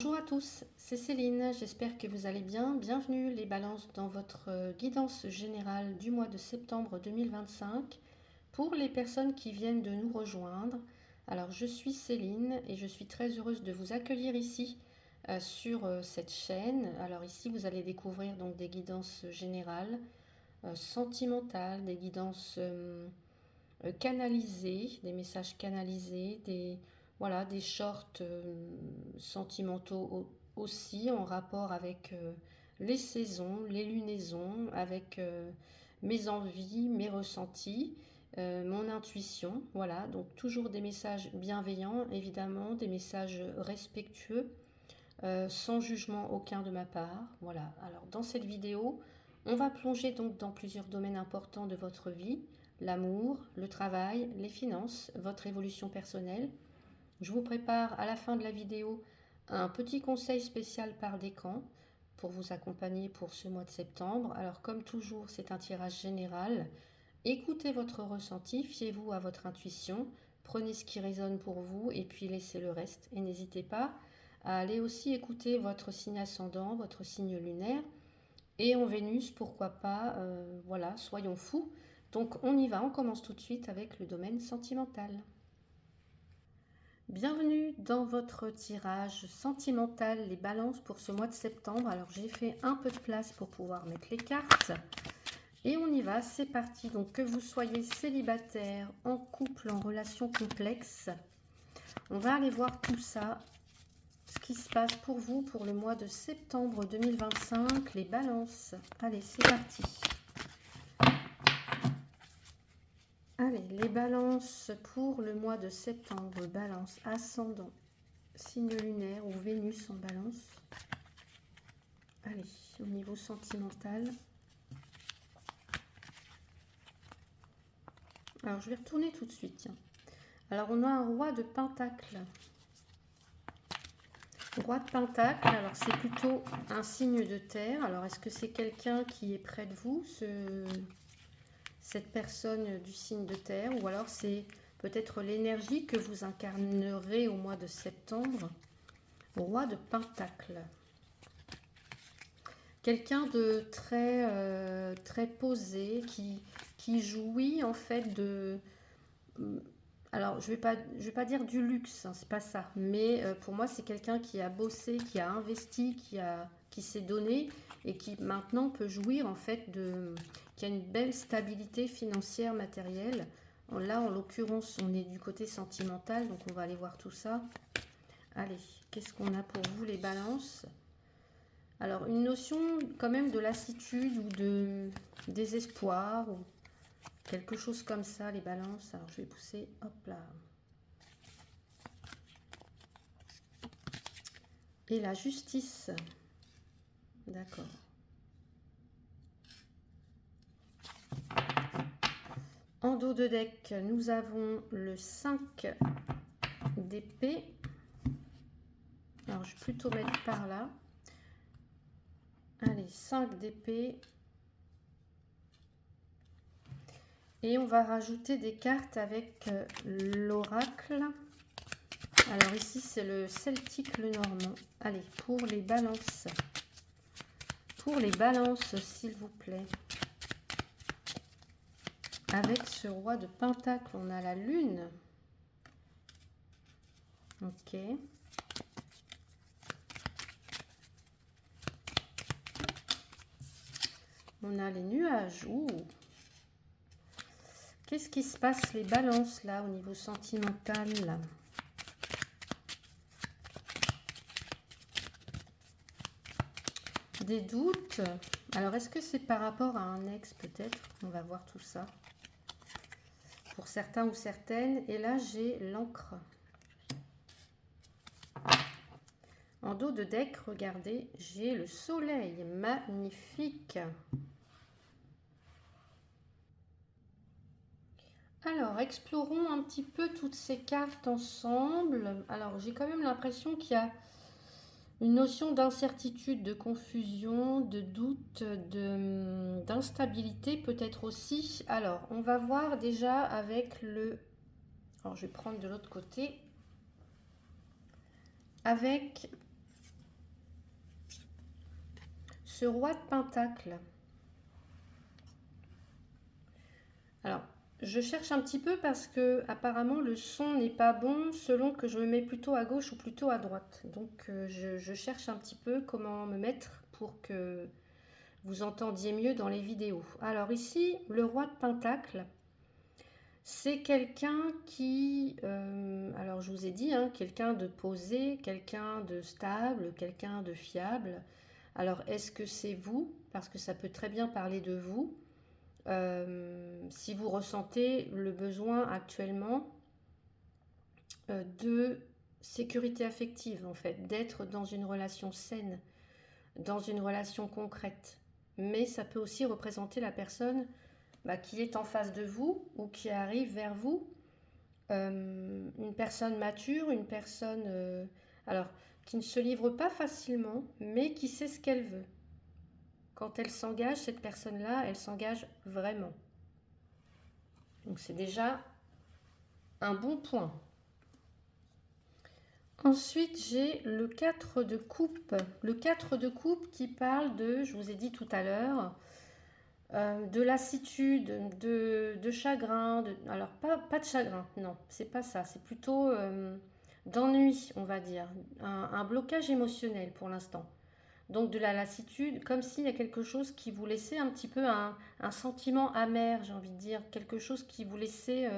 Bonjour à tous, c'est Céline, j'espère que vous allez bien. Bienvenue les balances dans votre guidance générale du mois de septembre 2025 pour les personnes qui viennent de nous rejoindre. Alors je suis Céline et je suis très heureuse de vous accueillir ici sur cette chaîne. Alors ici vous allez découvrir donc des guidances générales, sentimentales, des guidances canalisés, des messages canalisés, voilà, des shorts sentimentaux aussi en rapport avec les saisons, les lunaisons, avec mes envies, mes ressentis, mon intuition. Voilà, donc toujours des messages bienveillants, évidemment, des messages respectueux, sans jugement aucun de ma part. Voilà, alors dans cette vidéo, on va plonger donc dans plusieurs domaines importants de votre vie: l'amour, le travail, les finances, votre évolution personnelle. Je vous prépare à la fin de la vidéo un petit conseil spécial par décan pour vous accompagner pour ce mois de septembre. Alors comme toujours, c'est un tirage général. Écoutez votre ressenti, fiez-vous à votre intuition, prenez ce qui résonne pour vous et puis laissez le reste. Et n'hésitez pas à aller aussi écouter votre signe ascendant, votre signe lunaire et en Vénus, pourquoi pas. Voilà, soyons fous. Donc on y va, on commence tout de suite avec le domaine sentimental. Bienvenue dans votre tirage sentimental, les balances pour ce mois de septembre. Alors j'ai fait un peu de place pour pouvoir mettre les cartes. Et on y va, c'est parti. Donc que vous soyez célibataire, en couple, en relation complexe, on va aller voir tout ça, ce qui se passe pour vous pour le mois de septembre 2025, les balances. Allez, c'est parti. Allez, les balances pour le mois de septembre. Balance ascendant, signe lunaire ou Vénus en balance. Allez, au niveau sentimental. Alors, je vais retourner tout de suite. Tiens. Alors, on a un roi de pentacle. Roi de pentacle, alors c'est plutôt un signe de terre. Alors, est-ce que c'est quelqu'un qui est près de vous, cette personne du signe de terre, ou alors c'est peut-être l'énergie que vous incarnerez au mois de septembre? Roi de pentacle. Quelqu'un de très posé, qui jouit en fait de... Alors, je vais pas dire du luxe, hein, c'est pas ça. Mais pour moi, c'est quelqu'un qui a bossé, qui a investi, qui s'est donné et qui maintenant peut jouir en fait qui a une belle stabilité financière, matérielle. Là, en l'occurrence, on est du côté sentimental, donc on va aller voir tout ça. Allez, qu'est-ce qu'on a pour vous, les balances? Alors, une notion quand même de lassitude ou de désespoir ou quelque chose comme ça, les balances. Alors, je vais pousser, hop là. Et la justice. D'accord. En dos de deck, nous avons le 5 d'épée. Alors, je vais plutôt mettre par là. Allez, 5 d'épée. Et on va rajouter des cartes avec l'oracle. Alors ici, c'est le celtique, le normand. Allez, pour les balances. Pour les balances, s'il vous plaît. Avec ce roi de pentacle, on a la lune. Ok. On a les nuages. Ouh. Qu'est-ce qui se passe, les balances, là, au niveau sentimental là? Des doutes. Alors, est-ce que c'est par rapport à un ex, peut-être? On va voir tout ça. Pour certains ou certaines. Et là, j'ai l'encre. En dos de deck, regardez, j'ai le soleil. Magnifique. Alors, explorons un petit peu toutes ces cartes ensemble. Alors, j'ai quand même l'impression qu'il y a une notion d'incertitude, de confusion, de doute, d'instabilité peut-être aussi. Alors, on va voir déjà avec le... Alors, je vais prendre de l'autre côté. Avec ce roi de Pentacle. Alors, je cherche un petit peu parce que apparemment le son n'est pas bon selon que je me mets plutôt à gauche ou plutôt à droite. Donc, je cherche un petit peu comment me mettre pour que vous entendiez mieux dans les vidéos. Alors ici, le roi de Pentacle, c'est quelqu'un qui, alors je vous ai dit, hein, quelqu'un de posé, quelqu'un de stable, quelqu'un de fiable. Alors est-ce que c'est vous? Parce que ça peut très bien parler de vous. Si vous ressentez le besoin actuellement de sécurité affective, en fait, d'être dans une relation saine, dans une relation concrète. Mais ça peut aussi représenter la personne qui est en face de vous ou qui arrive vers vous. Une personne mature, une personne alors qui ne se livre pas facilement, mais qui sait ce qu'elle veut. Quand elle s'engage, cette personne-là, elle s'engage vraiment. Donc c'est déjà un bon point. Ensuite, j'ai le 4 de coupe. Le 4 de coupe qui parle de, je vous ai dit tout à l'heure, de lassitude, de chagrin. Alors, pas de chagrin, non, c'est pas ça. C'est plutôt d'ennui, on va dire. Un blocage émotionnel pour l'instant. Donc de la lassitude, comme s'il y a quelque chose qui vous laissait un petit peu un sentiment amer, j'ai envie de dire. Quelque chose qui vous laissait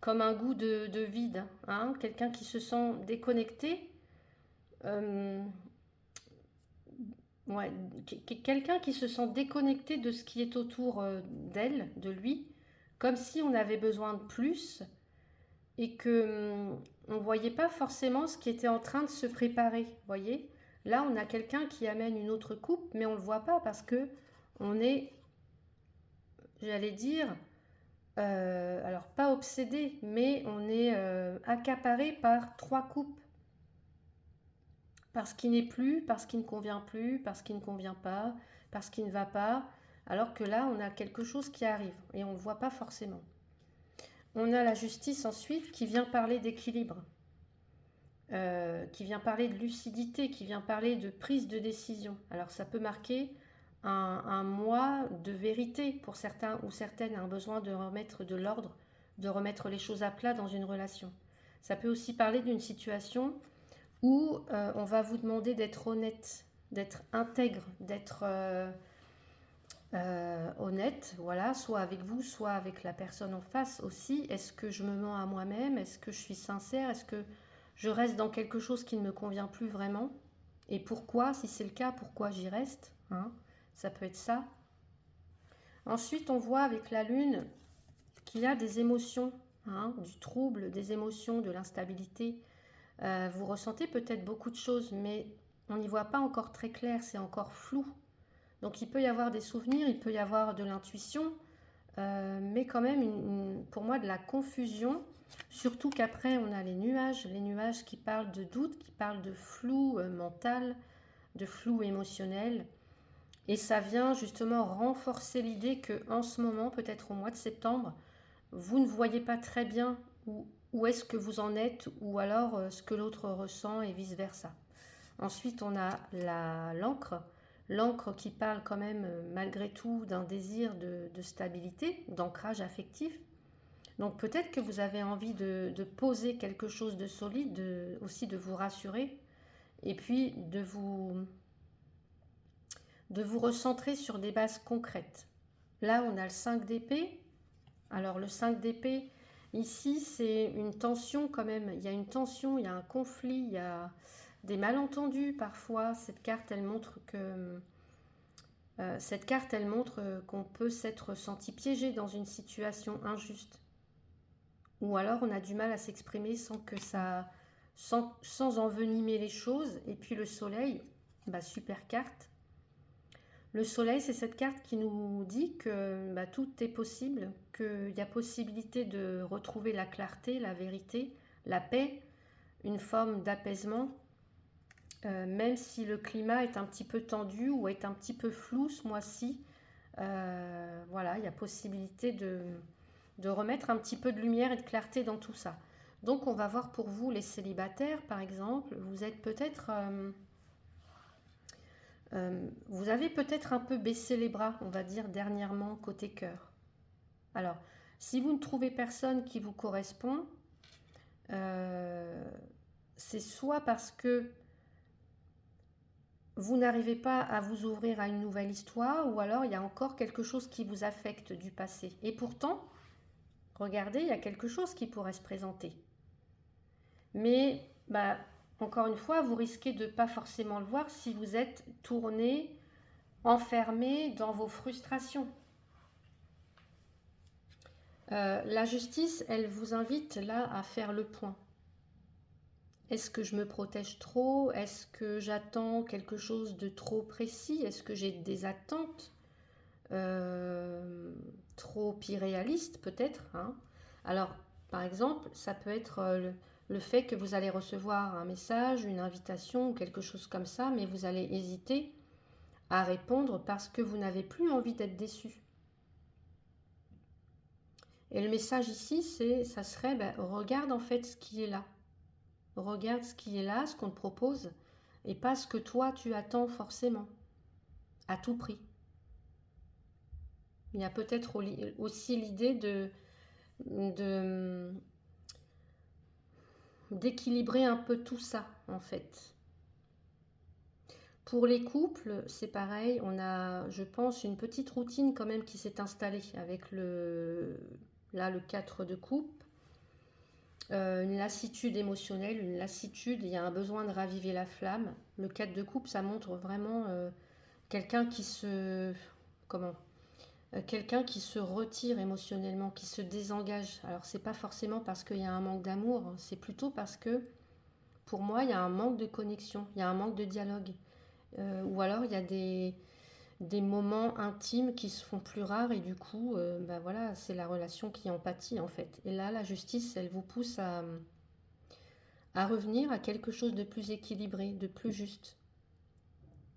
comme un goût de vide. Hein, quelqu'un qui se sent déconnecté. Ouais, quelqu'un qui se sent déconnecté de ce qui est autour d'elle, de lui, comme si on avait besoin de plus et que on ne voyait pas forcément ce qui était en train de se préparer. Voyez, là, on a quelqu'un qui amène une autre coupe, mais on ne le voit pas parce que on est, j'allais dire, alors pas obsédé, mais on est accaparé par 3 coupes. Parce qu'il n'est plus, parce qu'il ne convient plus, parce qu'il ne convient pas, parce qu'il ne va pas, alors que là, on a quelque chose qui arrive et on ne le voit pas forcément. On a la justice ensuite qui vient parler d'équilibre, qui vient parler de lucidité, qui vient parler de prise de décision. Alors ça peut marquer un moi de vérité pour certains ou certaines, un besoin de remettre de l'ordre, de remettre les choses à plat dans une relation. Ça peut aussi parler d'une situation où on va vous demander d'être honnête, d'être intègre, d'être honnête, voilà, soit avec vous, soit avec la personne en face aussi. Est-ce que je me mens à moi-même? Est-ce que je suis sincère? Est-ce que je reste dans quelque chose qui ne me convient plus vraiment? Et pourquoi? Si c'est le cas, pourquoi j'y reste, hein? Ça peut être ça. Ensuite, on voit avec la lune qu'il y a des émotions, hein, du trouble, des émotions, de l'instabilité. Vous ressentez peut-être beaucoup de choses, mais on n'y voit pas encore très clair, c'est encore flou. Donc il peut y avoir des souvenirs, il peut y avoir de l'intuition, mais quand même pour moi de la confusion, surtout qu'après on a les nuages qui parlent de doute, qui parlent de flou mental, de flou émotionnel. Et ça vient justement renforcer l'idée que en ce moment, peut-être au mois de septembre, vous ne voyez pas très bien où est-ce que vous en êtes ou alors ce que l'autre ressent et vice-versa. Ensuite, on a l'encre qui parle quand même malgré tout d'un désir de stabilité, d'ancrage affectif. Donc peut-être que vous avez envie de poser quelque chose de solide, aussi de vous rassurer et puis de vous recentrer sur des bases concrètes. Là, on a le 5 d'épée. Alors le 5 d'épée, ici, c'est une tension quand même. Il y a une tension, il y a un conflit, il y a des malentendus parfois. Cette carte, elle montre qu'on peut s'être senti piégé dans une situation injuste. Ou alors on a du mal à s'exprimer sans envenimer les choses. Et puis le soleil, super carte. Le soleil, c'est cette carte qui nous dit que tout est possible, qu'il y a possibilité de retrouver la clarté, la vérité, la paix, une forme d'apaisement, même si le climat est un petit peu tendu ou est un petit peu flou ce mois-ci. Voilà, il y a possibilité de remettre un petit peu de lumière et de clarté dans tout ça. Donc on va voir pour vous les célibataires, par exemple, vous êtes peut-être... Vous avez peut-être un peu baissé les bras, on va dire, dernièrement, côté cœur. Alors, si vous ne trouvez personne qui vous correspond, euh, c'est soit parce que vous n'arrivez pas à vous ouvrir à une nouvelle histoire, ou alors il y a encore quelque chose qui vous affecte du passé. Et pourtant, regardez, il y a quelque chose qui pourrait se présenter. Mais, bah, encore une fois, vous risquez de ne pas forcément le voir si vous êtes tourné, enfermé dans vos frustrations. La justice, elle vous invite là à faire le point. Est-ce que je me protège trop? Est-ce que j'attends quelque chose de trop précis? Est-ce que j'ai des attentes trop irréalistes peut-être, hein? Alors, par exemple, ça peut être le fait que vous allez recevoir un message, une invitation ou quelque chose comme ça, mais vous allez hésiter à répondre parce que vous n'avez plus envie d'être déçu. Et le message ici, ça serait, ben, regarde en fait ce qui est là. Regarde ce qui est là, ce qu'on te propose, et pas ce que toi tu attends forcément, à tout prix. Il y a peut-être aussi l'idée de d'équilibrer un peu tout ça en fait. Pour les couples, c'est pareil, on a, je pense, une petite routine quand même qui s'est installée avec là, le 4 de coupe. Une lassitude émotionnelle, une lassitude, il y a un besoin de raviver la flamme. Le 4 de coupe, ça montre vraiment quelqu'un qui se... Comment quelqu'un qui se retire émotionnellement, qui se désengage. Alors c'est pas forcément parce qu'il y a un manque d'amour, hein, c'est plutôt parce que pour moi il y a un manque de connexion, il y a un manque de dialogue. Ou alors il y a des moments intimes qui se font plus rares et du coup, bah voilà, c'est la relation qui en pâtit en fait. Et là, la justice, elle vous pousse à revenir à quelque chose de plus équilibré, de plus juste,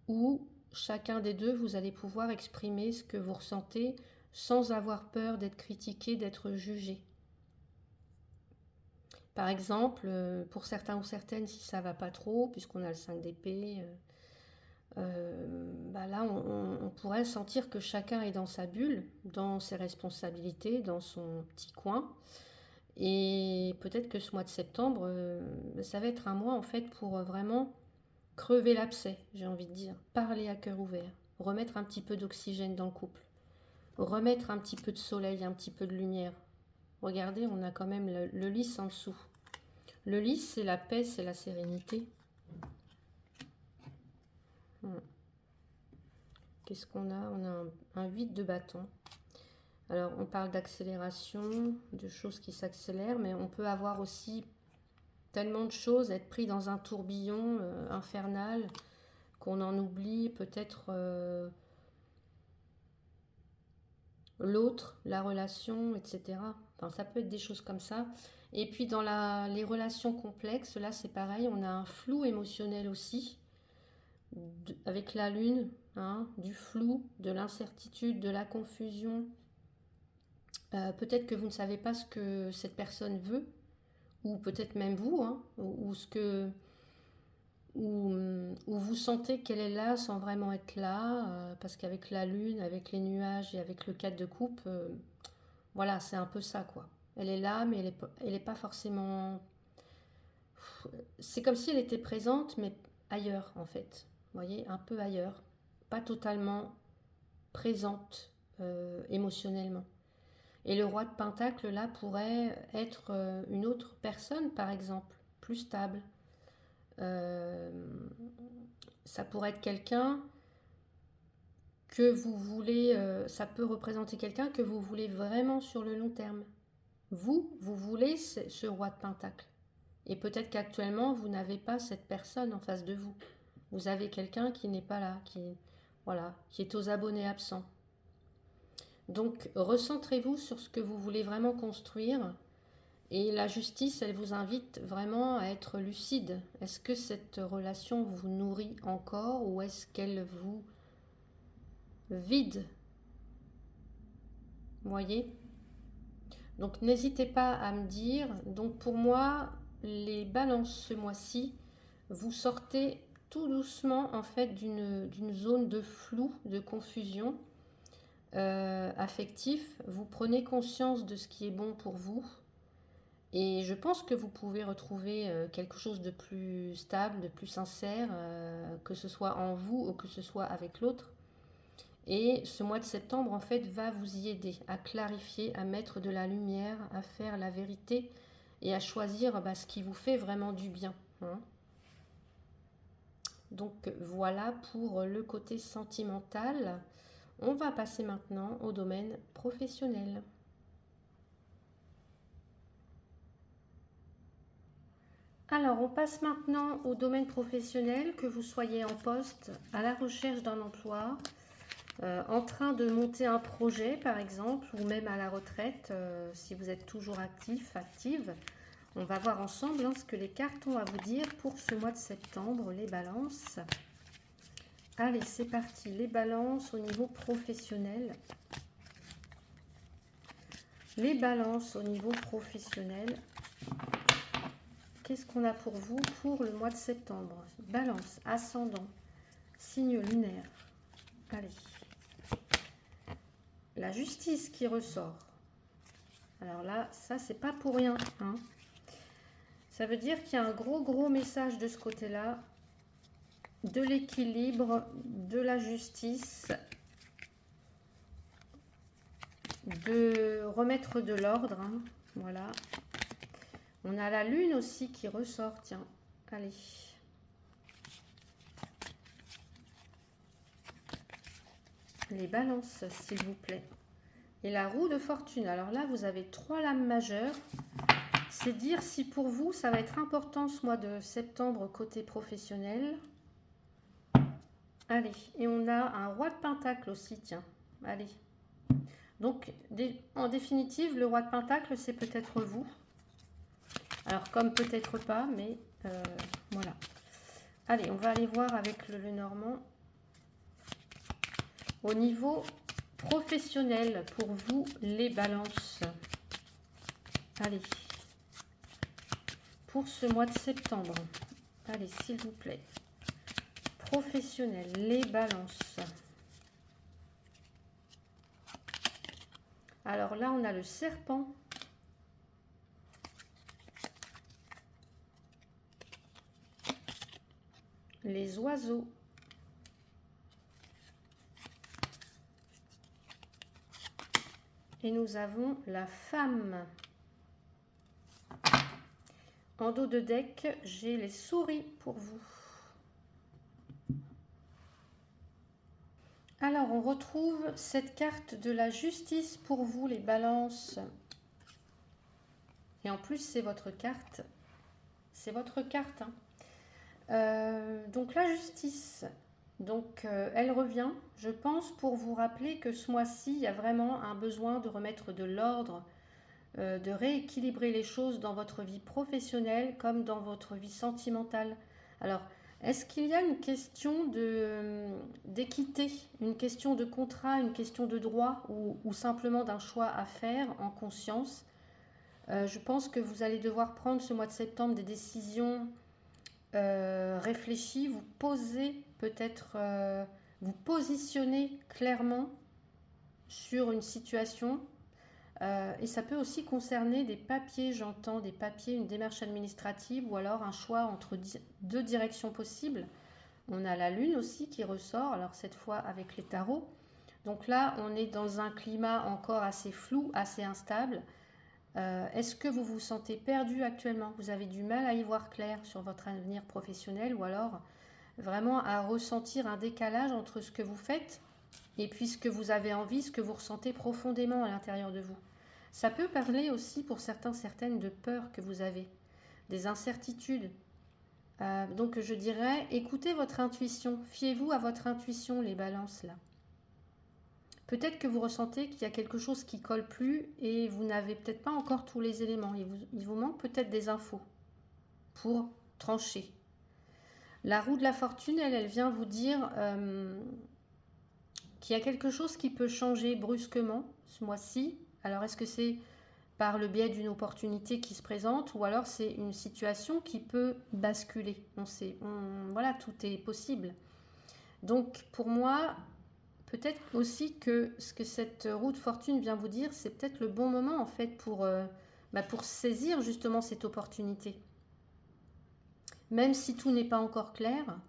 où chacun des deux, vous allez pouvoir exprimer ce que vous ressentez sans avoir peur d'être critiqué, d'être jugé. Par exemple, pour certains ou certaines, si ça va pas trop, puisqu'on a le 5 d'épée, bah là, on pourrait sentir que chacun est dans sa bulle, dans ses responsabilités, dans son petit coin. Et peut-être que ce mois de septembre, ça va être un mois en fait pour vraiment crever l'abcès, j'ai envie de dire. Parler à cœur ouvert, remettre un petit peu d'oxygène dans le couple, remettre un petit peu de soleil, un petit peu de lumière. Regardez, on a quand même le lys en dessous. Le lys, c'est la paix, c'est la sérénité. Qu'est-ce qu'on a? On a un 8 de bâton. Alors, on parle d'accélération, de choses qui s'accélèrent, mais on peut avoir aussi tellement de choses, être pris dans un tourbillon infernal, qu'on en oublie peut-être l'autre, la relation, etc. Enfin, ça peut être des choses comme ça. Et puis dans les relations complexes, là c'est pareil, on a un flou émotionnel aussi, avec la lune, hein, du flou, de l'incertitude, de la confusion. Peut-être que vous ne savez pas ce que cette personne veut, ou peut-être même vous, hein, ou ce que où vous sentez qu'elle est là sans vraiment être là, parce qu'avec la lune, avec les nuages et avec le 4 de coupe, voilà, c'est un peu ça, quoi. Elle est là, mais elle est pas forcément... C'est comme si elle était présente, mais ailleurs, en fait. Vous voyez, un peu ailleurs. Pas totalement présente émotionnellement. Et le roi de Pentacle, là, pourrait être une autre personne, par exemple, plus stable. Euh, Ça pourrait être quelqu'un que vous voulez, ça peut représenter quelqu'un que vous voulez vraiment sur le long terme. Vous voulez ce roi de Pentacle. Et peut-être qu'actuellement, vous n'avez pas cette personne en face de vous. Vous avez quelqu'un qui n'est pas là, voilà, qui est aux abonnés absents. Donc, recentrez-vous sur ce que vous voulez vraiment construire. Et la justice, elle vous invite vraiment à être lucide. Est-ce que cette relation vous nourrit encore ou est-ce qu'elle vous vide? Vous voyez? Donc n'hésitez pas à me dire. Donc pour moi, les balances ce mois-ci, vous sortez tout doucement en fait d'une zone de flou, de confusion affectif. Vous prenez conscience de ce qui est bon pour vous et je pense que vous pouvez retrouver quelque chose de plus stable, de plus sincère, que ce soit en vous ou que ce soit avec l'autre. Et ce mois de septembre, en fait, va vous y aider à clarifier, à mettre de la lumière, à faire la vérité et à choisir ce qui vous fait vraiment du bien, hein. Donc voilà pour le côté sentimental. On va passer maintenant au domaine professionnel. Alors, on passe maintenant au domaine professionnel, que vous soyez en poste, à la recherche d'un emploi, en train de monter un projet par exemple, ou même à la retraite, si vous êtes toujours actif, active. On va voir ensemble ce que les cartes ont à vous dire pour ce mois de septembre, les balances. Allez, c'est parti, les balances au niveau professionnel. Les balances au niveau professionnel. Qu'est-ce qu'on a pour vous pour le mois de septembre? Balance, ascendant, signe lunaire. Allez. La justice qui ressort. Alors là, ça, c'est pas pour rien, hein. Ça veut dire qu'il y a un gros message de ce côté-là. De l'équilibre, de la justice, de remettre de l'ordre, hein. Voilà. On a la lune aussi qui ressort, tiens. Allez. Les balances, s'il vous plaît. Et la roue de fortune. Alors là, vous avez 3 lames majeures. C'est dire si pour vous, ça va être important ce mois de septembre côté professionnel. Allez, et on a un roi de pentacle aussi, tiens. Allez. Donc, en définitive, le roi de pentacle, c'est peut-être vous. Alors, comme peut-être pas, mais voilà. Allez, on va aller voir avec le Lenormand. Au niveau professionnel, pour vous, les balances. Allez. Pour ce mois de septembre. Allez, s'il vous plaît. Professionnel, les balances. Alors là, on a le serpent. Les oiseaux. Et nous avons la femme. En dos de deck, j'ai les souris pour vous. Alors, on retrouve cette carte de la justice pour vous, les balances. Et en plus, c'est votre carte. C'est votre carte, hein. Donc, la justice. Donc, elle revient, je pense, pour vous rappeler que ce mois-ci, il y a vraiment un besoin de remettre de l'ordre, de rééquilibrer les choses dans votre vie professionnelle comme dans votre vie sentimentale. Alors, est-ce qu'il y a une question d'équité, une question de contrat, une question de droit ou simplement d'un choix à faire en conscience? Je pense que vous allez devoir prendre ce mois de septembre des décisions réfléchies, vous posez peut-être, vous positionnez clairement sur une situation. Et ça peut aussi concerner des papiers, j'entends des papiers, une démarche administrative ou alors un choix entre deux directions possibles. On a la lune aussi qui ressort, alors cette fois avec les tarots. Donc là, on est dans un climat encore assez flou, assez instable. Est-ce que vous vous sentez perdu actuellement? Vous avez du mal à y voir clair sur votre avenir professionnel ou alors vraiment à ressentir un décalage entre ce que vous faites et puis ce que vous avez envie, ce que vous ressentez profondément à l'intérieur de vous. Ça peut parler aussi pour certains, certaines de peurs que vous avez, des incertitudes. Donc je dirais, écoutez votre intuition, fiez-vous à votre intuition, les balances là. Peut-être que vous ressentez qu'il y a quelque chose qui ne colle plus et vous n'avez peut-être pas encore tous les éléments. Il vous manque peut-être des infos pour trancher. La roue de la fortune, elle vient vous dire qu'il y a quelque chose qui peut changer brusquement ce mois-ci. Alors, est-ce que c'est par le biais d'une opportunité qui se présente, ou alors c'est une situation qui peut basculer. Voilà, tout est possible. Donc pour moi, peut-être aussi que ce que cette roue de fortune vient vous dire, c'est peut-être le bon moment en fait pour saisir justement cette opportunité. Même si tout n'est pas encore clair,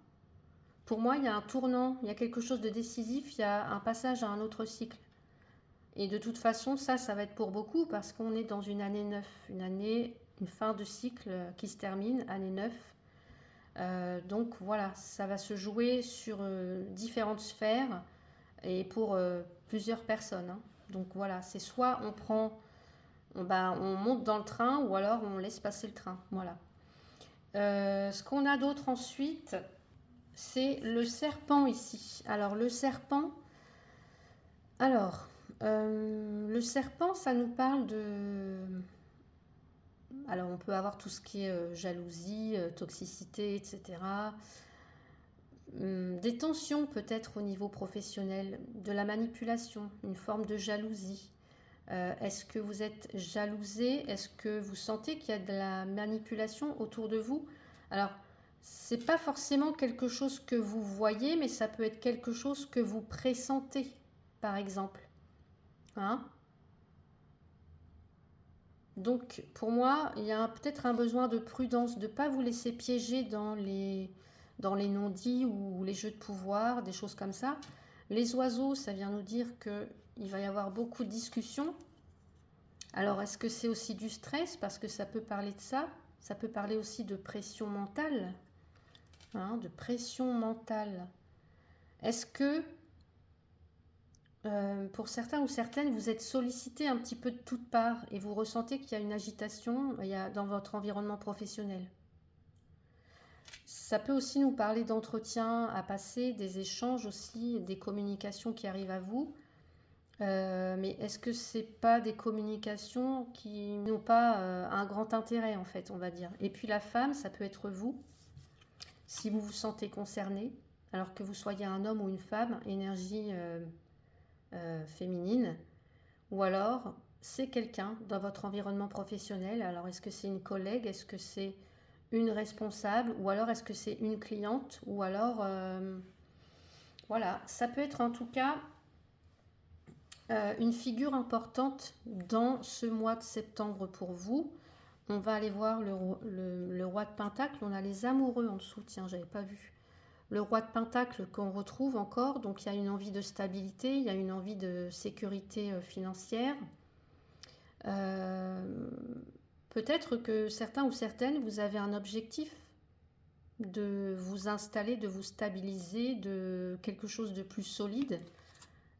pour moi il y a un tournant, il y a quelque chose de décisif, il y a un passage à un autre cycle. Et de toute façon, ça va être pour beaucoup parce qu'on est dans une année 9, une fin de cycle qui se termine, année 9. Donc voilà, ça va se jouer sur différentes sphères et pour plusieurs personnes, hein. Donc voilà, c'est soit on monte dans le train ou alors on laisse passer le train. Voilà. Ce qu'on a d'autre ensuite, c'est le serpent ici. Alors le serpent, alors le serpent, ça nous parle de... Alors on peut avoir tout ce qui est jalousie, toxicité, etc. Des tensions peut-être au niveau professionnel, de la manipulation, une forme de jalousie. Est-ce que vous êtes jalousé? Est-ce que vous sentez qu'il y a de la manipulation autour de vous? Alors, c'est pas forcément quelque chose que vous voyez, mais ça peut être quelque chose que vous pressentez, par exemple. Hein? Donc, pour moi, il y a peut-être un besoin de prudence, de ne pas vous laisser piéger dans les non-dits ou les jeux de pouvoir, des choses comme ça. Les oiseaux, ça vient nous dire qu'il va y avoir beaucoup de discussions. Alors, est-ce que c'est aussi du stress? Parce que ça peut parler de ça. Ça peut parler aussi de pression mentale. Hein, de pression mentale. Est-ce que pour certains ou certaines, vous êtes sollicité un petit peu de toutes parts et vous ressentez qu'il y a une agitation dans votre environnement professionnel. Ça peut aussi nous parler d'entretiens à passer, des échanges aussi, des communications qui arrivent à vous. Mais est-ce que c'est pas des communications qui n'ont pas un grand intérêt en fait, on va dire. Et puis la femme, ça peut être vous, si vous vous sentez concerné, alors que vous soyez un homme ou une femme, énergie féminine, ou alors c'est quelqu'un dans votre environnement professionnel. Alors est-ce que c'est une collègue, est-ce que c'est une responsable, ou alors est-ce que c'est une cliente, ou alors voilà, ça peut être en tout cas une figure importante dans ce mois de septembre pour vous. On va aller voir le roi de Pentacle. On a les amoureux en dessous, tiens, j'avais pas vu. Le roi de Pentacle qu'on retrouve encore, donc il y a une envie de stabilité, il y a une envie de sécurité financière. Peut-être que certains ou certaines, vous avez un objectif de vous installer, de vous stabiliser, de quelque chose de plus solide.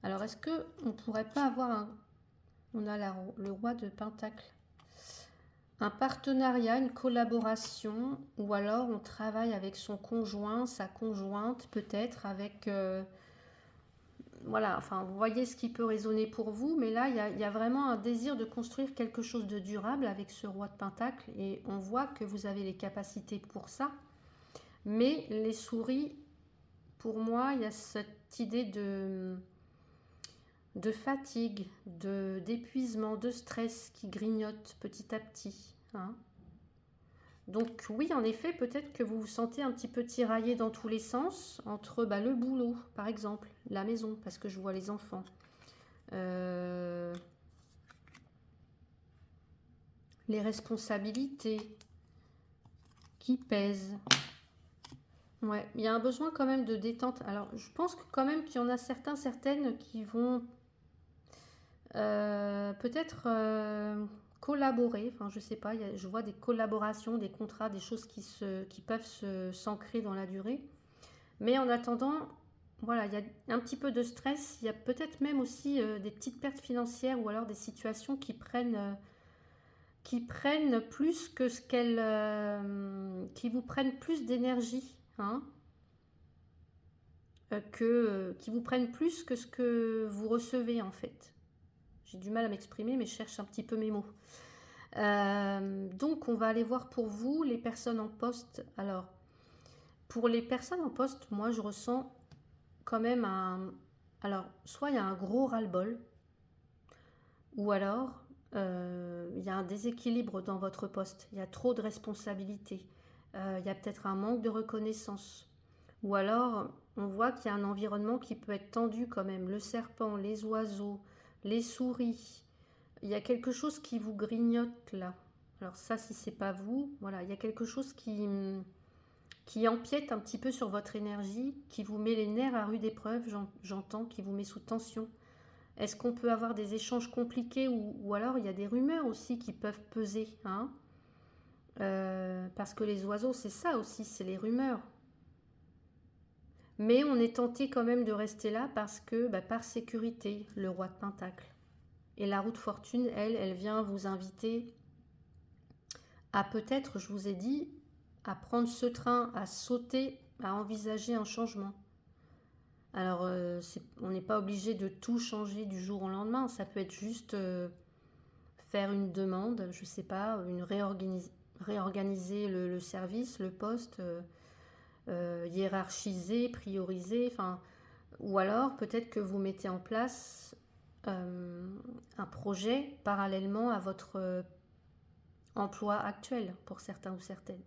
Alors est-ce qu'on ne pourrait pas avoir on a le roi de Pentacle. Un partenariat, une collaboration, ou alors on travaille avec son conjoint, sa conjointe, peut-être avec... voilà, enfin, vous voyez ce qui peut résonner pour vous, mais là, il y a vraiment un désir de construire quelque chose de durable avec ce roi de Pentacle, et on voit que vous avez les capacités pour ça. Mais les souris, pour moi, il y a cette idée de fatigue, d'épuisement, de stress qui grignote petit à petit. Hein. Donc oui, en effet, peut-être que vous vous sentez un petit peu tiraillé dans tous les sens, entre le boulot, par exemple, la maison, parce que je vois les enfants. Les responsabilités qui pèsent. Ouais, il y a un besoin quand même de détente. Alors, je pense que quand même qu'il y en a certaines qui vont peut-être collaborer. Enfin, je sais pas, je vois des collaborations, des contrats, des choses qui peuvent s'ancrer dans la durée. Mais en attendant, voilà, il y a un petit peu de stress. Il y a peut-être même aussi des petites pertes financières ou alors des situations qui prennent plus que ce qu'elles... qui vous prennent plus d'énergie, hein, qui vous prennent plus que ce que vous recevez en fait. J'ai du mal à m'exprimer, mais je cherche un petit peu mes mots. Donc, on va aller voir pour vous, les personnes en poste. Alors, pour les personnes en poste, moi, je ressens quand même un... Alors, soit il y a un gros ras-le-bol, ou alors, il y a un déséquilibre dans votre poste, il y a trop de responsabilités, il y a peut-être un manque de reconnaissance. Ou alors, on voit qu'il y a un environnement qui peut être tendu quand même. Le serpent, les oiseaux, les souris. Il y a quelque chose qui vous grignote là. Alors ça, si c'est pas vous, voilà, il y a quelque chose qui empiète un petit peu sur votre énergie, qui vous met les nerfs à rude épreuve, j'entends, qui vous met sous tension. Est-ce qu'on peut avoir des échanges compliqués ou alors il y a des rumeurs aussi qui peuvent peser, hein. Parce que les oiseaux, c'est ça aussi, c'est les rumeurs. Mais on est tenté quand même de rester là parce que, par sécurité, le roi de Pentacle. Et la roue de fortune, elle vient vous inviter à peut-être, je vous ai dit, à prendre ce train, à sauter, à envisager un changement. Alors, on n'est pas obligé de tout changer du jour au lendemain. Ça peut être juste faire une demande, je ne sais pas, réorganiser le service, le poste, hiérarchiser, prioriser, enfin, ou alors peut-être que vous mettez en place un projet parallèlement à votre emploi actuel pour certains ou certaines.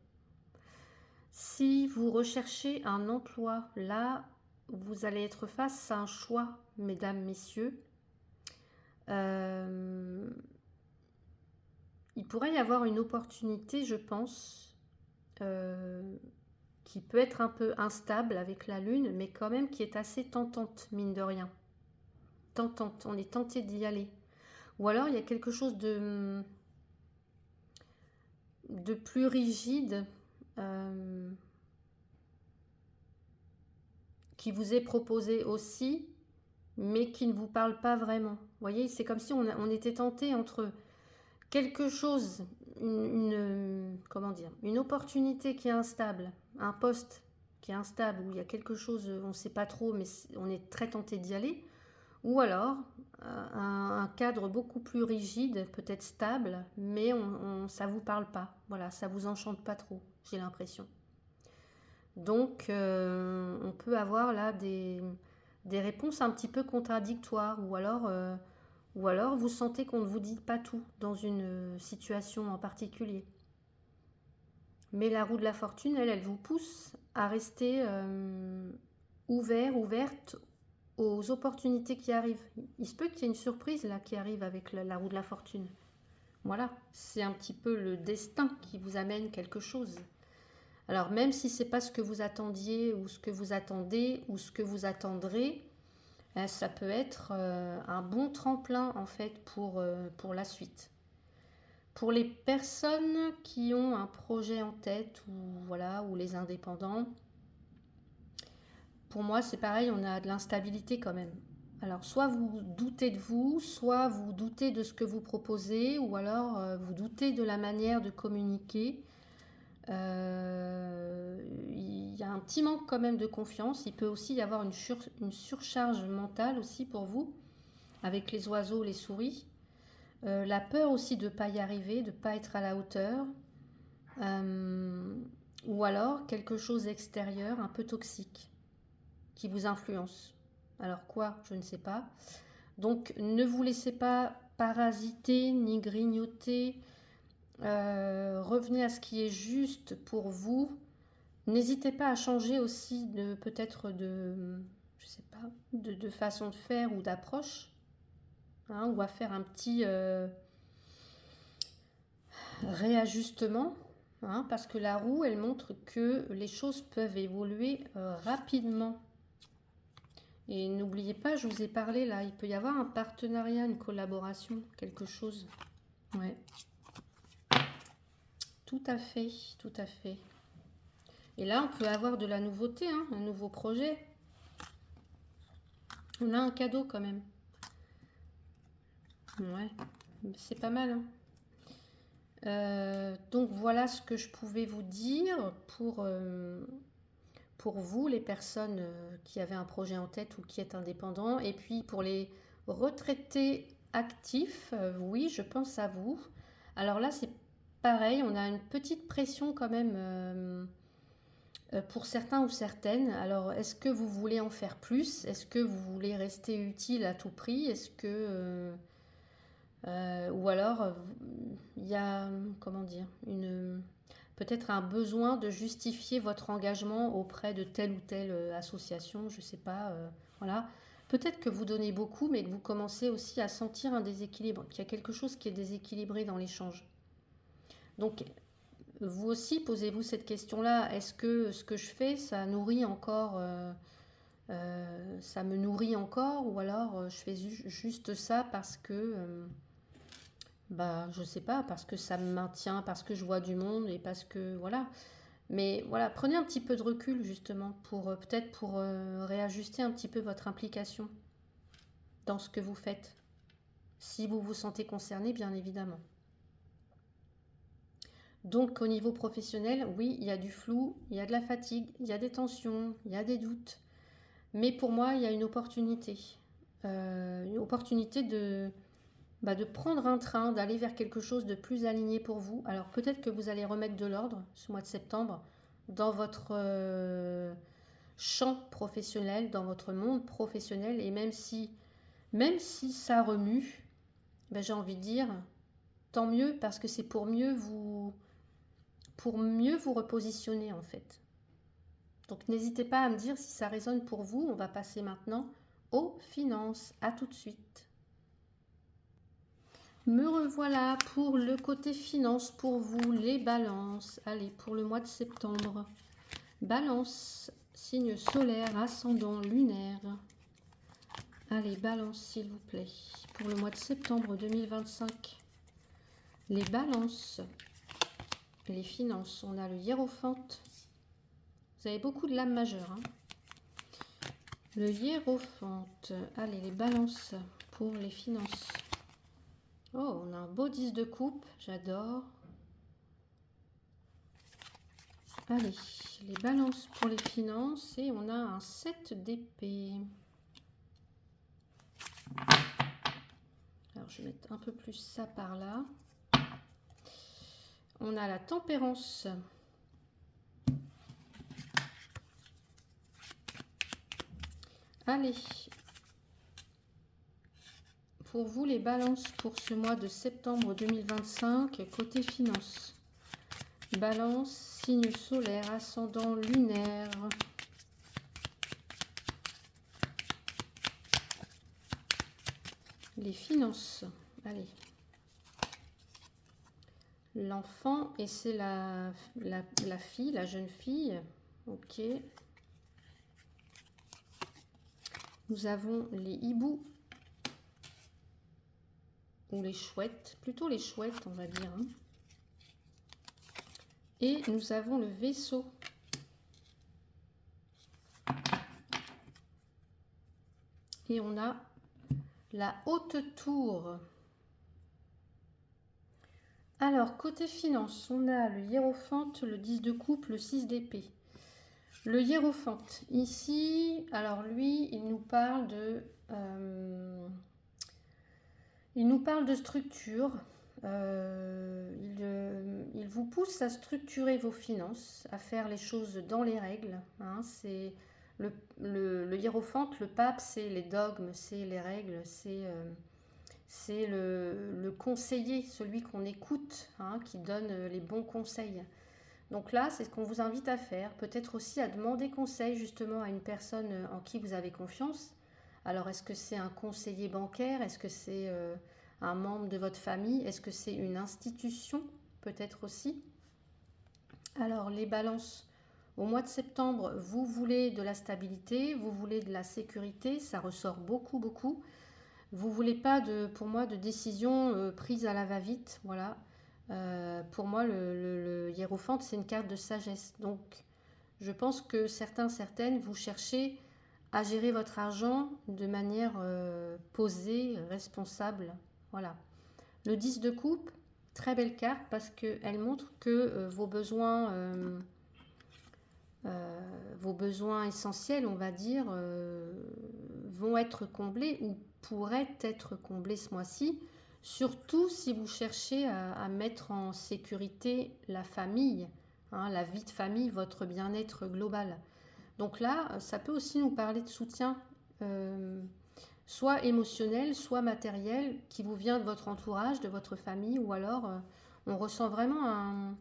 Si vous recherchez un emploi, là, vous allez être face à un choix, mesdames, messieurs. Il pourrait y avoir une opportunité, je pense, qui peut être un peu instable avec la lune, mais quand même qui est assez tentante, mine de rien. Tentante, on est tenté d'y aller. Ou alors il y a quelque chose de plus rigide qui vous est proposé aussi, mais qui ne vous parle pas vraiment. Vous voyez, c'est comme si on était tenté entre quelque chose, comment dire, une opportunité qui est instable, un poste qui est instable, où il y a quelque chose, on ne sait pas trop, mais on est très tenté d'y aller, ou alors un cadre beaucoup plus rigide, peut-être stable, mais ça ne vous parle pas. Voilà, ça ne vous enchante pas trop, j'ai l'impression. Donc, on peut avoir là des réponses un petit peu contradictoires, ou alors vous sentez qu'on ne vous dit pas tout dans une situation en particulier. Mais la roue de la fortune, elle vous pousse à rester ouverte aux opportunités qui arrivent. Il se peut qu'il y ait une surprise là qui arrive avec la roue de la fortune. Voilà, c'est un petit peu le destin qui vous amène quelque chose. Alors même si c'est pas ce que vous attendiez ou ce que vous attendez ou ce que vous attendrez, ça peut être un bon tremplin en fait pour la suite. Pour les personnes qui ont un projet en tête ou les indépendants, pour moi c'est pareil, on a de l'instabilité quand même. Alors soit vous doutez de vous, soit vous doutez de ce que vous proposez, ou alors vous doutez de la manière de communiquer. Il y a un petit manque quand même de confiance. Il peut aussi y avoir une surcharge mentale aussi pour vous, avec les oiseaux, les souris. La peur aussi de ne pas y arriver, de ne pas être à la hauteur. Ou alors quelque chose d'extérieur, un peu toxique, qui vous influence. Alors quoi, je ne sais pas. Donc ne vous laissez pas parasiter ni grignoter. Revenez à ce qui est juste pour vous. N'hésitez pas à changer aussi peut-être je sais pas, de façon de faire ou d'approche, hein, ou à faire un petit réajustement, hein, parce que la roue, elle montre que les choses peuvent évoluer rapidement. Et n'oubliez pas, je vous ai parlé là, il peut y avoir un partenariat, une collaboration, quelque chose. Ouais. Tout à fait, tout à fait. Et là, on peut avoir de la nouveauté, hein, un nouveau projet. On a un cadeau quand même. Ouais, c'est pas mal, hein. Donc voilà ce que je pouvais vous dire pour vous, les personnes qui avaient un projet en tête ou qui êtes indépendants. Et puis pour les retraités actifs, oui, je pense à vous. Alors là, c'est pareil, on a une petite pression quand même pour certains ou certaines. Alors, est-ce que vous voulez en faire plus? Est-ce que vous voulez rester utile à tout prix? Est-ce que Ou alors, il y a, comment dire, peut-être un besoin de justifier votre engagement auprès de telle ou telle association, je ne sais pas, voilà. Peut-être que vous donnez beaucoup, mais que vous commencez aussi à sentir un déséquilibre, qu'il y a quelque chose qui est déséquilibré dans l'échange. Donc, vous aussi, posez-vous cette question-là. Est-ce que ce que je fais, ça nourrit encore, ça me nourrit encore, ou alors je fais juste ça parce que, bah, je sais pas, parce que ça me maintient, parce que je vois du monde et parce que, voilà. Mais voilà, prenez un petit peu de recul justement pour peut-être pour réajuster un petit peu votre implication dans ce que vous faites, si vous vous sentez concerné, bien évidemment. Donc au niveau professionnel, oui, il y a du flou, il y a de la fatigue, il y a des tensions, il y a des doutes. Mais pour moi, il y a une opportunité. Une opportunité de prendre un train, d'aller vers quelque chose de plus aligné pour vous. Alors peut-être que vous allez remettre de l'ordre ce mois de septembre dans votre champ professionnel, dans votre monde professionnel. Et même si ça remue, ben, j'ai envie de dire, tant mieux parce que c'est pour mieux vous repositionner en fait. Donc n'hésitez pas à me dire si ça résonne pour vous. On va passer maintenant aux finances. À tout de suite. Me revoilà pour le côté finance pour vous, les balances. Allez, pour le mois de septembre. Balance, signe solaire, ascendant, lunaire. Allez, balance s'il vous plaît. Pour le mois de septembre 2025. Les balances, les finances. On a le hiérophante. Vous avez beaucoup de lames majeures. Hein. Le hiérophante. Allez, les balances pour les finances. Oh, on a un beau 10 de coupe. J'adore. Allez, les balances pour les finances. Et on a un 7 d'épée. Alors, je vais mettre un peu plus ça par là. On a la tempérance. Allez, pour vous les balances pour ce mois de septembre 2025, côté finance. Balance, signe solaire, ascendant lunaire. Les finances, allez. L'enfant, et c'est la fille, la jeune fille. Ok. Nous avons les hiboux. Ou les chouettes. Plutôt les chouettes, on va dire. Hein. Et nous avons le vaisseau. Et on a la haute tour. Alors, côté finance, on a le hiérophante, le 10 de coupe, le 6 d'épée. Le hiérophante, ici, alors lui, il nous parle de structure. Il vous pousse à structurer vos finances, à faire les choses dans les règles. Hein. C'est le hiérophante, le pape, c'est les dogmes, c'est les règles, c'est le conseiller, celui qu'on écoute, hein, qui donne les bons conseils. Donc là, c'est ce qu'on vous invite à faire. Peut-être aussi à demander conseil justement à une personne en qui vous avez confiance. Alors, est-ce que c'est un conseiller bancaire? Est-ce que c'est un membre de votre famille? Est-ce que c'est une institution? Peut-être aussi. Alors, les balances. Au mois de septembre, vous voulez de la stabilité, vous voulez de la sécurité. Ça ressort beaucoup, beaucoup. Vous voulez pas, pour moi, de décision prise à la va-vite. Voilà. Pour moi, le hiérophante, c'est une carte de sagesse. Donc, je pense que certaines, vous cherchez à gérer votre argent de manière posée, responsable. Voilà. Le 10 de coupe, très belle carte parce qu'elle montre que vos besoins essentiels, on va dire, vont être comblés ou pourraient être comblés ce mois-ci. Surtout si vous cherchez à mettre en sécurité la famille, hein, la vie de famille, votre bien-être global. Donc là, ça peut aussi nous parler de soutien soit émotionnel, soit matériel, qui vous vient de votre entourage, de votre famille, ou alors on ressent vraiment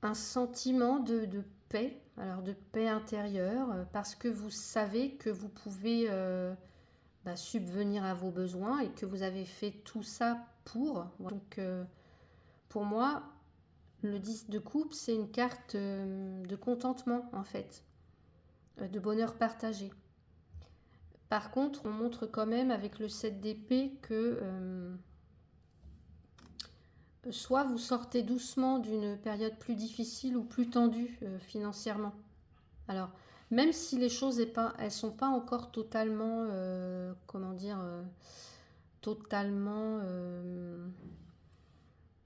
un sentiment de paix, alors de paix intérieure, parce que vous savez que vous pouvez subvenir à vos besoins et que vous avez fait tout ça pour. Donc pour moi, le 10 de coupe, c'est une carte de contentement en fait, de bonheur partagé. Par contre, on montre quand même avec le 7 d'épée que soit vous sortez doucement d'une période plus difficile ou plus tendue financièrement. Alors, même si les choses elles sont pas encore totalement, comment dire, totalement,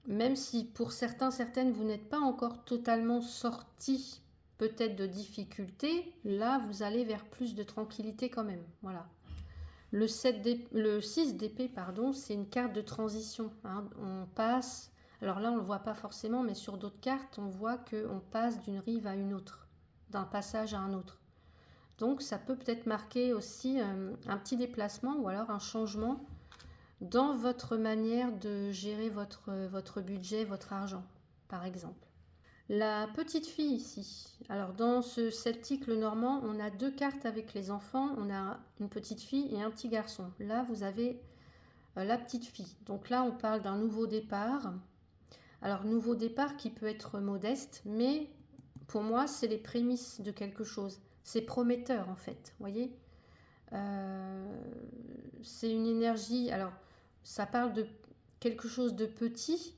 même si pour certains, certaines, vous n'êtes pas encore totalement sortis peut-être de difficultés, là, vous allez vers plus de tranquillité quand même. Voilà. Le 6 d'épée, pardon, c'est une carte de transition. Hein. On passe, alors là, on ne le voit pas forcément, mais sur d'autres cartes, on voit qu'on passe d'une rive à une autre, d'un passage à un autre. Donc, ça peut peut-être marquer aussi un petit déplacement ou alors un changement dans votre manière de gérer votre budget, votre argent, par exemple. La petite fille ici. Alors dans ce celtique le normand, on a deux cartes avec les enfants. On a une petite fille et un petit garçon. Là, vous avez la petite fille. Donc là, on parle d'un nouveau départ. Alors nouveau départ qui peut être modeste, mais pour moi, c'est les prémices de quelque chose. C'est prometteur en fait, voyez. C'est une énergie. Alors, ça parle de quelque chose de petit.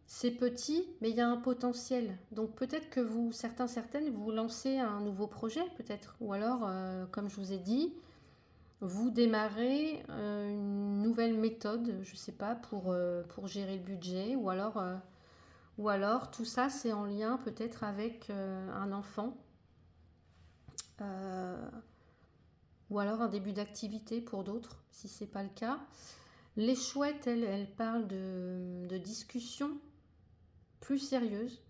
C'est petit, mais il y a un potentiel. Donc peut-être que vous, certaines, vous lancez un nouveau projet, peut-être. Ou alors, comme je vous ai dit, vous démarrez une nouvelle méthode, je ne sais pas, pour gérer le budget. Ou alors tout ça, c'est en lien peut-être avec un enfant. Ou alors un début d'activité pour d'autres, si ce n'est pas le cas. Les chouettes, elles parlent de discussions plus sérieuses.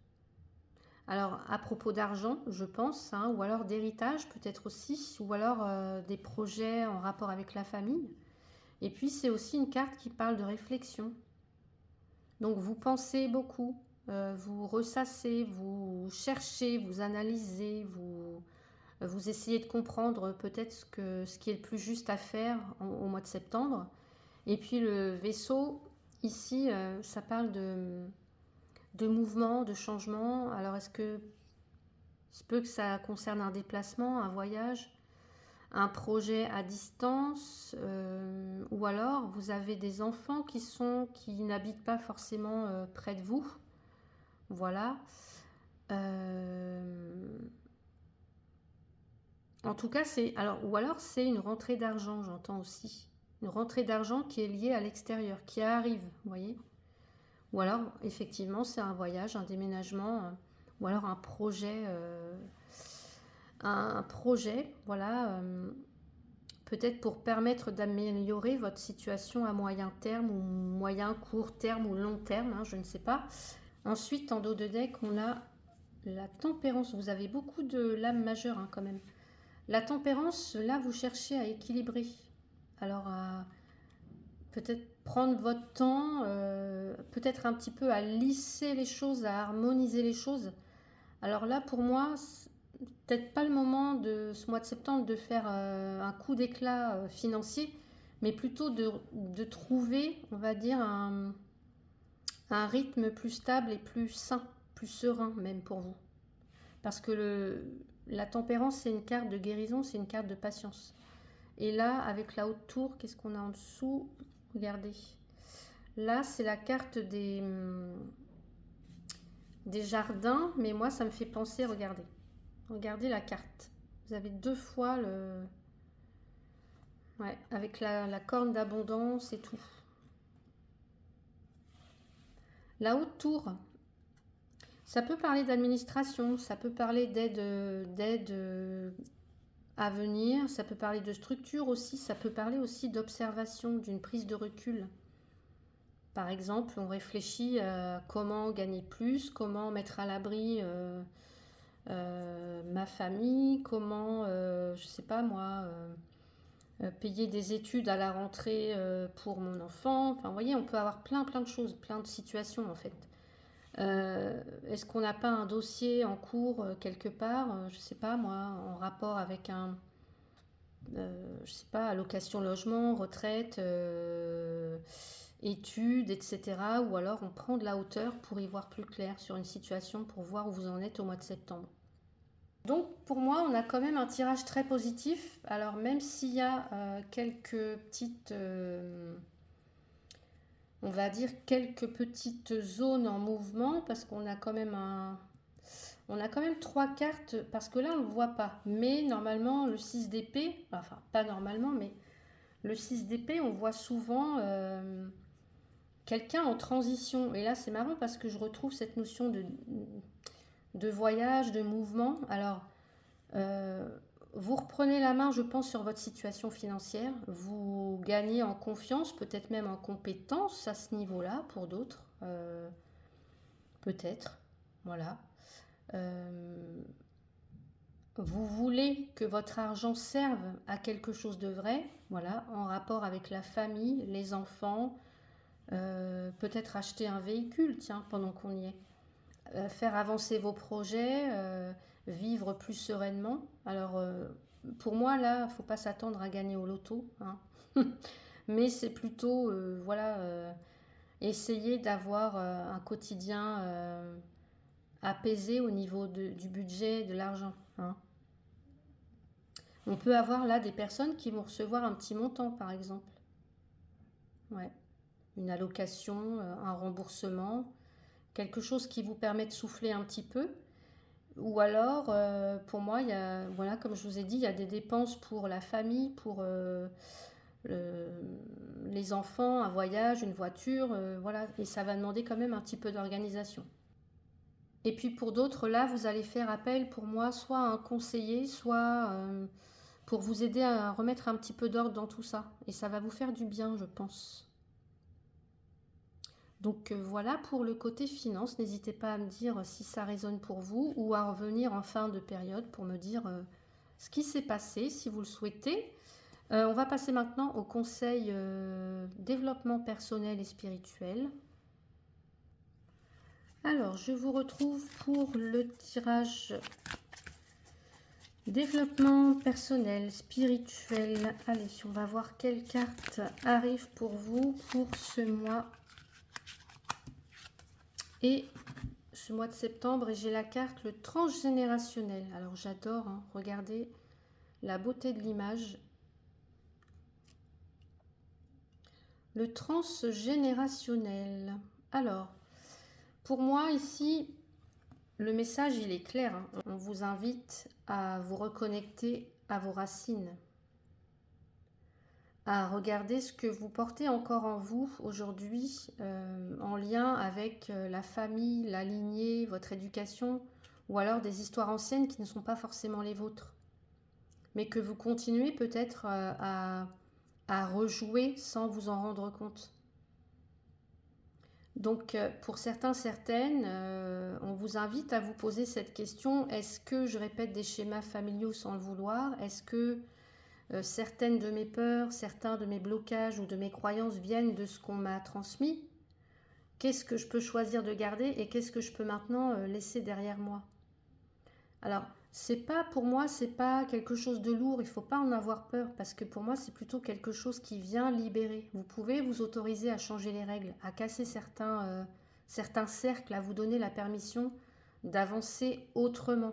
Alors, à propos d'argent, je pense, hein, ou alors d'héritage peut-être aussi, ou alors des projets en rapport avec la famille. Et puis, c'est aussi une carte qui parle de réflexion. Donc, vous pensez beaucoup, vous ressassez, vous cherchez, vous analysez, vous essayez de comprendre peut-être ce qui est le plus juste à faire au mois de septembre. Et puis, le vaisseau, ici, ça parle de mouvement, de changement. Alors, est-ce que ça peut que ça concerne un déplacement, un voyage, un projet à distance, ou alors vous avez des enfants qui n'habitent pas forcément près de vous. Voilà. En tout cas, ou alors c'est une rentrée d'argent, j'entends aussi. Une rentrée d'argent qui est liée à l'extérieur, qui arrive, vous voyez. Ou alors, effectivement, c'est un voyage, un déménagement, ou alors un projet, voilà, peut-être pour permettre d'améliorer votre situation à moyen terme, ou moyen, court terme, ou long terme, hein, je ne sais pas. Ensuite, en dos de deck, on a la tempérance. Vous avez beaucoup de lames majeures, hein, quand même. La tempérance, là, vous cherchez à équilibrer. Alors, peut-être prendre votre temps, peut-être un petit peu à lisser les choses, à harmoniser les choses. Alors là, pour moi, c'est peut-être pas le moment de ce mois de septembre de faire un coup d'éclat financier, mais plutôt de trouver, on va dire, un rythme plus stable et plus sain, plus serein même pour vous. Parce que la tempérance, c'est une carte de guérison, c'est une carte de patience. Et là, avec la haute tour, qu'est-ce qu'on a en dessous? Regardez. Là, c'est la carte des jardins, mais moi, ça me fait penser, regardez. Regardez la carte. Vous avez deux fois ouais, avec la corne d'abondance et tout. La haute tour, ça peut parler d'administration, ça peut parler d'aide à venir, ça peut parler de structure aussi, ça peut parler aussi d'observation, d'une prise de recul. Par exemple, on réfléchit à comment gagner plus, comment mettre à l'abri ma famille, comment, je sais pas moi, payer des études à la rentrée pour mon enfant. Enfin, vous voyez, on peut avoir plein de choses, plein de situations en fait. Est-ce qu'on n'a pas un dossier en cours quelque part, je sais pas moi, en rapport avec je sais pas, allocation logement, retraite, études, etc. Ou alors on prend de la hauteur pour y voir plus clair sur une situation, pour voir où vous en êtes au mois de septembre. Donc pour moi, on a quand même un tirage très positif. Alors même s'il y a quelques petites, on va dire quelques petites zones en mouvement, parce qu'on a quand même on a quand même trois cartes, parce que là on ne le voit pas. Mais normalement le 6 d'épée, enfin pas normalement, mais le 6 d'épée, on voit souvent quelqu'un en transition. Et là c'est marrant parce que je retrouve cette notion de voyage, de mouvement. Alors euh, vous reprenez la main, je pense, sur votre situation financière. Vous gagnez en confiance, peut-être même en compétence à ce niveau-là pour d'autres. Peut-être. Voilà. Euh, vous voulez que votre argent serve à quelque chose de vrai, voilà, en rapport avec la famille, les enfants, peut-être acheter un véhicule, tiens, pendant qu'on y est. Faire avancer vos projets, vivre plus sereinement. Alors, pour moi, là, il ne faut pas s'attendre à gagner au loto, hein. Mais c'est plutôt, voilà, essayer d'avoir un quotidien apaisé au niveau du budget, de l'argent, hein. On peut avoir là des personnes qui vont recevoir un petit montant, par exemple. Ouais. Une allocation, un remboursement, quelque chose qui vous permet de souffler un petit peu. Ou alors, pour moi, il y a, voilà, comme je vous ai dit, il y a des dépenses pour la famille, pour le- les enfants, un voyage, une voiture, voilà. Et ça va demander quand même un petit peu d'organisation. Et puis pour d'autres, là, vous allez faire appel pour moi, soit à un conseiller, soit pour vous aider à remettre un petit peu d'ordre dans tout ça. Et ça va vous faire du bien, je pense. Donc voilà pour le côté finance. N'hésitez pas à me dire si ça résonne pour vous ou à revenir en fin de période pour me dire ce qui s'est passé si vous le souhaitez. On va passer maintenant au conseil développement personnel et spirituel. Alors, je vous retrouve pour le tirage développement personnel, spirituel. Allez, on va voir quelle carte arrive pour vous pour ce mois et ce mois de septembre. Et j'ai la carte le transgénérationnel. Alors j'adore, hein, regardez la beauté de l'image. Le transgénérationnel. Alors, pour moi ici, le message il est clair, hein. On vous invite à vous reconnecter à vos racines, à regarder ce que vous portez encore en vous aujourd'hui, en lien avec la famille, la lignée, votre éducation, ou alors des histoires anciennes qui ne sont pas forcément les vôtres, mais que vous continuez peut-être à rejouer sans vous en rendre compte. Donc pour certains, certaines, on vous invite à vous poser cette question, est-ce que je répète des schémas familiaux sans le vouloir? Est-ce que certaines de mes peurs, certains de mes blocages ou de mes croyances viennent de ce qu'on m'a transmis? Qu'est-ce que je peux choisir de garder et qu'est-ce que je peux maintenant laisser derrière moi? Alors, c'est pas pour moi, c'est pas quelque chose de lourd, il faut pas en avoir peur parce que pour moi, c'est plutôt quelque chose qui vient libérer. Vous pouvez vous autoriser à changer les règles, à casser certains cercles, à vous donner la permission d'avancer autrement.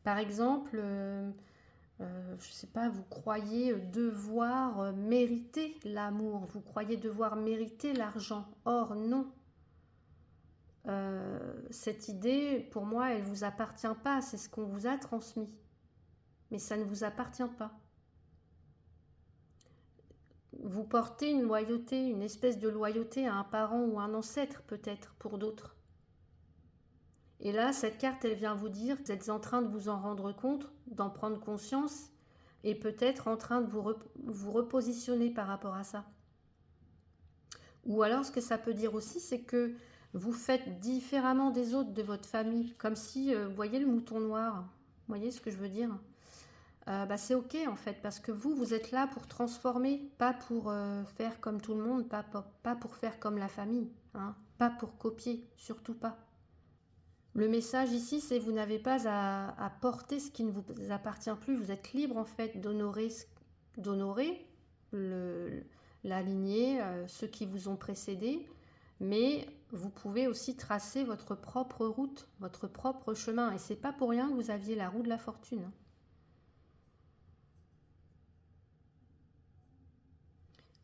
Par exemple, je sais pas, vous croyez devoir mériter l'amour, vous croyez devoir mériter l'argent. Or, non. Cette idée, pour moi, elle ne vous appartient pas, c'est ce qu'on vous a transmis. Mais ça ne vous appartient pas. Vous portez une loyauté, une espèce de loyauté à un parent ou un ancêtre, peut-être, pour d'autres. Et là, cette carte, elle vient vous dire que vous êtes en train de vous en rendre compte, d'en prendre conscience, et peut-être en train de vous repositionner par rapport à ça. Ou alors, ce que ça peut dire aussi, c'est que vous faites différemment des autres de votre famille, comme si, vous voyez le mouton noir, vous voyez ce que je veux dire? c'est ok en fait, parce que vous êtes là pour transformer, pas pour faire comme tout le monde, pas pour faire comme la famille, hein, pas pour copier, surtout pas. Le message ici, c'est vous n'avez pas à porter ce qui ne vous appartient plus. Vous êtes libre en fait d'honorer la lignée, ceux qui vous ont précédé, mais vous pouvez aussi tracer votre propre route, votre propre chemin. Et c'est pas pour rien que vous aviez la roue de la fortune.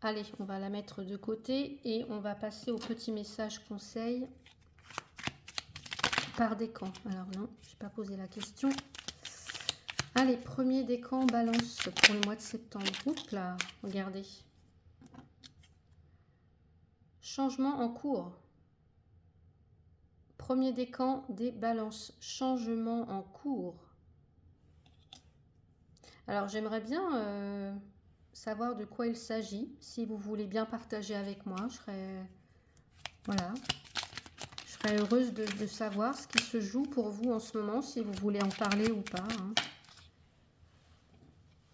Allez, on va la mettre de côté et on va passer au petit message conseil par décan. Alors non, je n'ai pas posé la question. Allez, premier décan balance pour le mois de septembre. Oups là, regardez. Changement en cours. Premier décan des balances. Changement en cours. Alors j'aimerais bien savoir de quoi il s'agit. Si vous voulez bien partager avec moi, je serais... Voilà. Je serais heureuse de savoir ce qui se joue pour vous en ce moment, si vous voulez en parler ou pas. Hein.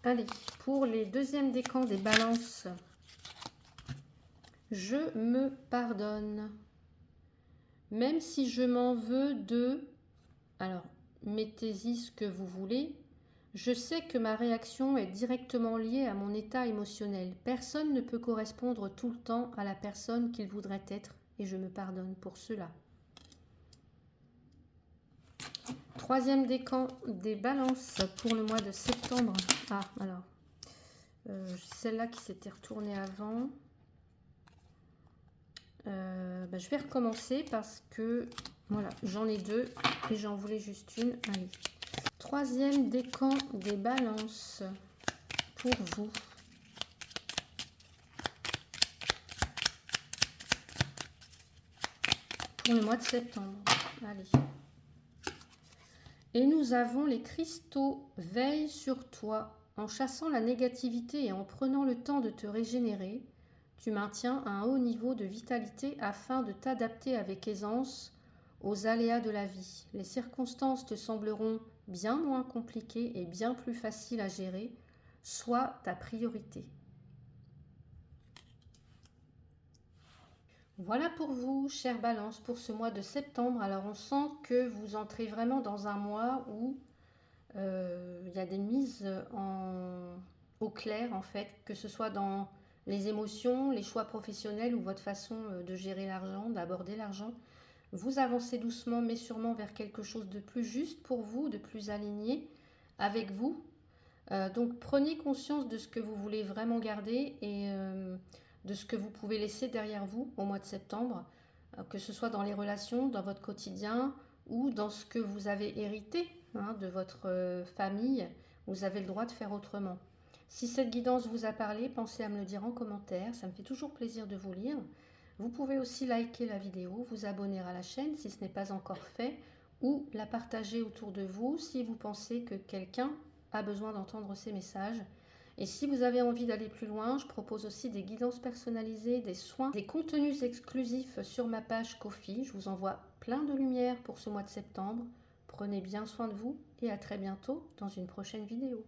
Allez, pour les deuxièmes décans des balances, je me pardonne. Même si je m'en veux de... Alors, mettez-y ce que vous voulez. Je sais que ma réaction est directement liée à mon état émotionnel. Personne ne peut correspondre tout le temps à la personne qu'il voudrait être et je me pardonne pour cela. Troisième décan des balances pour le mois de septembre. Ah, alors, celle-là qui s'était retournée avant. Je vais recommencer parce que, voilà, j'en ai deux et j'en voulais juste une. Allez. Troisième décan des balances pour vous. Pour le mois de septembre. Allez. Et nous avons les cristaux. Veille sur toi. En chassant la négativité et en prenant le temps de te régénérer, tu maintiens un haut niveau de vitalité afin de t'adapter avec aisance aux aléas de la vie. Les circonstances te sembleront bien moins compliquées et bien plus faciles à gérer. Sois ta priorité. Voilà pour vous, chère Balance, pour ce mois de septembre. Alors on sent que vous entrez vraiment dans un mois où il y a des mises au clair en fait, que ce soit dans les émotions, les choix professionnels ou votre façon de gérer l'argent, d'aborder l'argent. Vous avancez doucement mais sûrement vers quelque chose de plus juste pour vous, de plus aligné avec vous. Donc prenez conscience de ce que vous voulez vraiment garder et de ce que vous pouvez laisser derrière vous au mois de septembre, que ce soit dans les relations, dans votre quotidien ou dans ce que vous avez hérité de votre famille. Vous avez le droit de faire autrement. Si cette guidance vous a parlé, pensez à me le dire en commentaire, ça me fait toujours plaisir de vous lire. Vous pouvez aussi liker la vidéo, vous abonner à la chaîne si ce n'est pas encore fait, ou la partager autour de vous si vous pensez que quelqu'un a besoin d'entendre ces messages. Et si vous avez envie d'aller plus loin, je propose aussi des guidances personnalisées, des soins, des contenus exclusifs sur ma page Ko-fi. Je vous envoie plein de lumière pour ce mois de septembre. Prenez bien soin de vous et à très bientôt dans une prochaine vidéo.